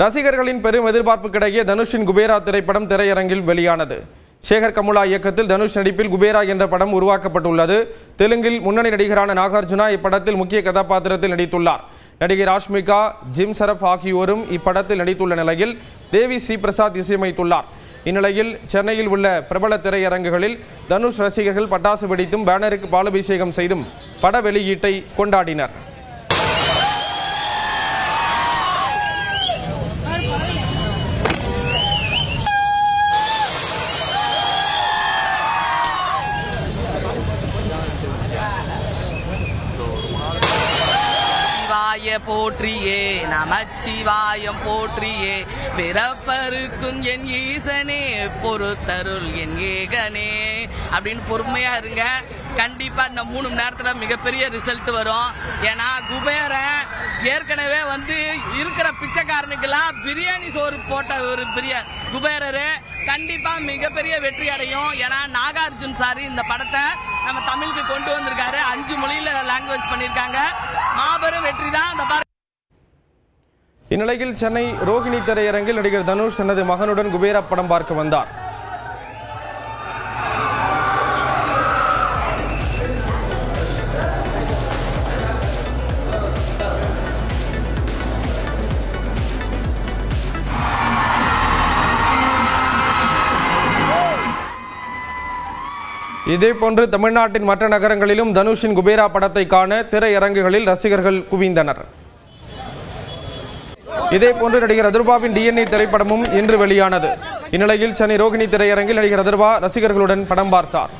ரசிகர்களின் பெரும் எதிர்பார்ப்புக்கிடையே தனுஷின் குபேரா திரைப்படம் திரையரங்கில் வெளியானது. சேகர் கமுலா இயக்கத்தில் தனுஷ் நடிப்பில் குபேரா என்ற படம் உருவாக்கப்பட்டுள்ளது. தெலுங்கில் முன்னணி நடிகரான நாகார்ஜுனா இப்படத்தில் முக்கிய கதாபாத்திரத்தில் நடித்துள்ளார். நடிகை ராஷ்மிகா, ஜிம் சரப் ஆகியோரும் இப்படத்தில் நடித்துள்ள நிலையில் தேவி ஸ்ரீ பிரசாத் இசையமைத்துள்ளார். இந்நிலையில் சென்னையில் உள்ள பிரபல திரையரங்குகளில் தனுஷ் ரசிகர்கள் பட்டாசு வெடித்தும் பேனருக்கு பாலாபிஷேகம் செய்தும் பட வெளியீட்டை கொண்டாடினர். போற்றியே நமச்சிவாயம் போற்றியே பிறப்பருக்கும் என் ஈசனே பொறுத்தருள் என் ஏகனே அப்படின்னு பொறுமையா இருங்க. கண்டிப்பா இந்த 3 மணி நேரத்துல மிகப்பெரிய ரிசல்ட் வரும். ஏன்னா குபேரன் ஏற்கனவே இருக்கிற பிச்சைக்காரனுக்கெல்லாம் பிரியாணி சோறு போட்ட ஒரு பெரிய குபேரரு கண்டிப்பா மிகப்பெரிய வெற்றி அடையும். ஏன்னா நாகார்ஜுன் சார் இந்த படத்தை நம்ம தமிழுக்கு கொண்டு வந்திருக்காரு. 5 மொழியில லாங்குவேஜ் பண்ணிருக்காங்க. மாபெரும் வெற்றி தான். இந்நிலையில் சென்னை ரோகிணி திரையரங்கில் நடிகர் தனுஷ் தனது மகனுடன் குபேரா படம் பார்க்க வந்தார். இதேபோன்று தமிழ்நாட்டின் மற்ற நகரங்களிலும் தனுஷின் குபேரா படத்தை காண திரையரங்குகளில் ரசிகர்கள் குவிந்தனர். இதேபோன்று நடிகர் அதர்வாவின் DNA திரைப்படமும் இன்று வெளியானது. இந்நிலையில் சென்னை ரோகிணி திரையரங்கில் நடிகர் அதர்வா ரசிகர்களுடன் படம் பார்த்தார்.